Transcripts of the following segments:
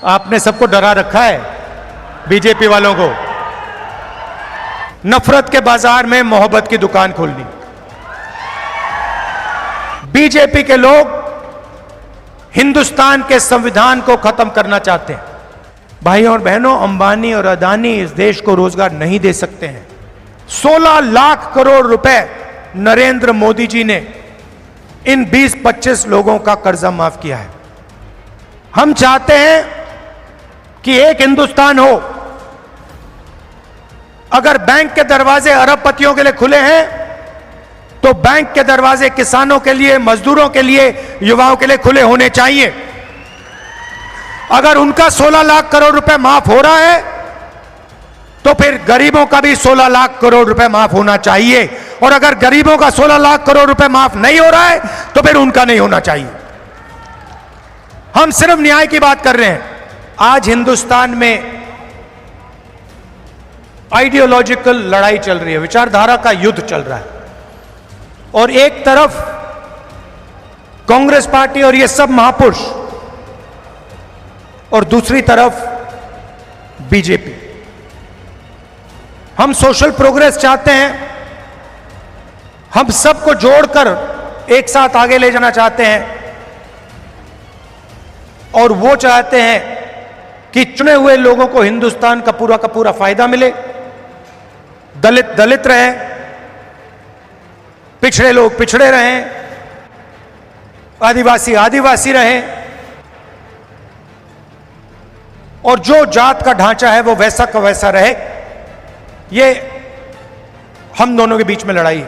आपने सबको डरा रखा है, बीजेपी वालों को। नफरत के बाजार में मोहब्बत की दुकान खोलनी। बीजेपी के लोग हिंदुस्तान के संविधान को खत्म करना चाहते हैं। भाइयों और बहनों, अंबानी और अदानी इस देश को रोजगार नहीं दे सकते हैं। 16 लाख करोड़ रुपए नरेंद्र मोदी जी ने इन 20-25 लोगों का कर्जा माफ किया है। हम चाहते हैं कि एक हिंदुस्तान हो। अगर बैंक के दरवाजे अरबपतियों के लिए खुले हैं तो बैंक के दरवाजे किसानों के लिए, मजदूरों के लिए, युवाओं के लिए खुले होने चाहिए। अगर उनका 16 लाख करोड़ रुपए माफ हो रहा है तो फिर गरीबों का भी 16 लाख करोड़ रुपए माफ होना चाहिए। और अगर गरीबों का 16 लाख करोड़ रुपए माफ नहीं हो रहा है तो फिर उनका नहीं होना चाहिए। हम सिर्फ न्याय की बात कर रहे हैं। आज हिंदुस्तान में आइडियोलॉजिकल लड़ाई चल रही है, विचारधारा का युद्ध चल रहा है। और एक तरफ कांग्रेस पार्टी और ये सब महापुरुष, और दूसरी तरफ बीजेपी। हम सोशल प्रोग्रेस चाहते हैं, हम सबको जोड़कर एक साथ आगे ले जाना चाहते हैं। और वो चाहते हैं कि चुने हुए लोगों को हिंदुस्तान का पूरा फायदा मिले। दलित दलित रहे, पिछड़े लोग पिछड़े रहें, आदिवासी आदिवासी रहें, और जो जात का ढांचा है वो वैसा का वैसा रहे। ये हम दोनों के बीच में लड़ाई है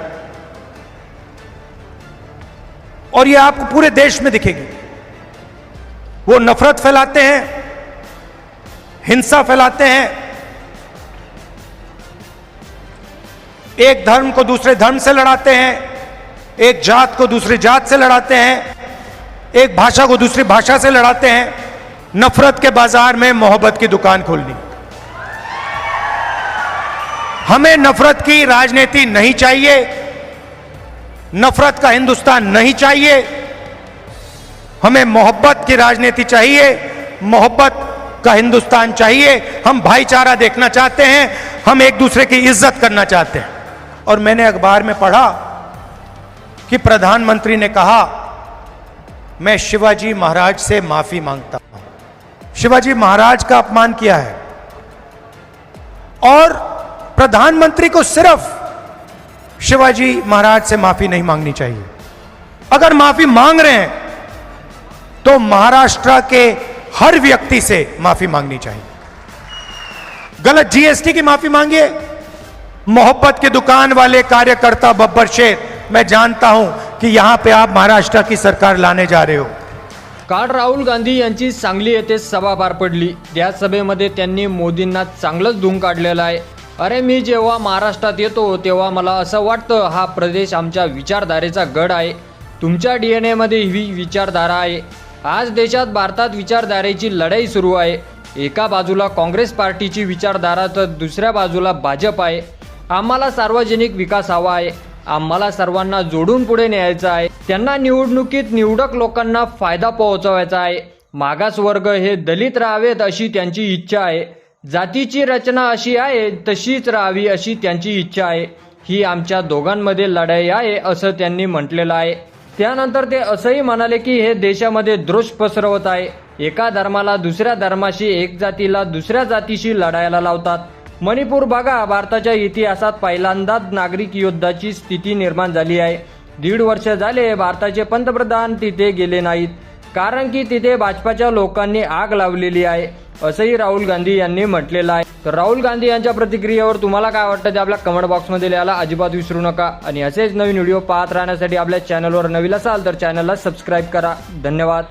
और ये आपको पूरे देश में दिखेगी। वो नफरत फैलाते हैं, हिंसा फैलाते हैं, एक धर्म को दूसरे धर्म से लड़ाते हैं, एक जात को दूसरी जात से लड़ाते हैं, एक भाषा को दूसरी भाषा से लड़ाते हैं। नफरत के बाजार में मोहब्बत की दुकान खोलनी। हमें नफरत की राजनीति नहीं चाहिए, नफरत का हिंदुस्तान नहीं चाहिए। हमें मोहब्बत की राजनीति चाहिए, मोहब्बत का हिंदुस्तान चाहिए। हम भाईचारा देखना चाहते हैं, हम एक दूसरे की इज्जत करना चाहते हैं। और मैंने अखबार में पढ़ा कि प्रधानमंत्री ने कहा, मैं शिवाजी महाराज से माफी मांगता हूं। शिवाजी महाराज का अपमान किया है। और प्रधानमंत्री को सिर्फ शिवाजी महाराज से माफी नहीं मांगनी चाहिए। अगर माफी मांग रहे हैं तो महाराष्ट्र के हर व्यक्ति से माफी मांगनी चाहिए। गलत जीएसटी की माफी मांगिए। मोहब्बत की दुकान वाले कार्यकर्ता बब्बर शेर, मैं जानता हूं कि यहां पे आप महाराष्ट्र की सरकार लाने जा रहे हो। काल राहुल गांधी यांची सांगली येथे सभा पार पडली। त्या सभेमध्ये त्यांनी मोदींना चांगलंच धूम काढलेला आहे। अरे, मी जेव्हा महाराष्ट्रात येतो तेव्हा मला असं वाटतं हा प्रदेश आमच्या विचारधारेचा गड आहे। तुमच्या DNA मध्ये ही विचारधारा आहे। आज देशात भारतात विचारधारेची लढाई सुरू आहे। एका बाजूला काँग्रेस पार्टीची विचारधारा तर दुसऱ्या बाजूला भाजप आहे। आम्हाला सार्वजनिक विकास हवा आहे। आम्हाला सर्वांना जोडून पुढे न्यायचं आहे। त्यांना निवडणुकीत निवडक लोकांना फायदा पोहोचवायचा आहे। मागासवर्ग हे दलित राहावेत अशी त्यांची इच्छा आहे। जातीची रचना अशी आहे तशीच राहावी अशी त्यांची इच्छा आहे। ही आमच्या दोघांमध्ये लढाई आहे असं त्यांनी म्हटलेलं आहे। त्यानंतर ते असंही म्हणाले की हे देशामध्ये द्रोष पसरवत आहे। एका धर्माला दुसऱ्या धर्माशी, एक जातीला दुसऱ्या जातीशी लढायला लावतात। मणिपूर बघा, भारताच्या इतिहासात पहिल्यांदाच नागरिक युद्धाची स्थिती निर्माण झाली आहे। 1.5 वर्ष झाले भारताचे पंतप्रधान तिथे गेले नाहीत, कारण की तिथे भाजपाच्या लोकांनी आग लावलेली आहे असंही राहुल गांधी यांनी म्हटलेलं आहे। तर राहुल गांधी यांच्या प्रतिक्रियेवर तुम्हाला काय वाटतं ते आपल्या कमेंट बॉक्समध्ये लिहायला अजिबात विसरू नका। आणि असेच नवीन व्हिडिओ पाहत राहण्यासाठी आपल्या चॅनलवर नवीन असाल तर चॅनलला सबस्क्राईब करा। धन्यवाद।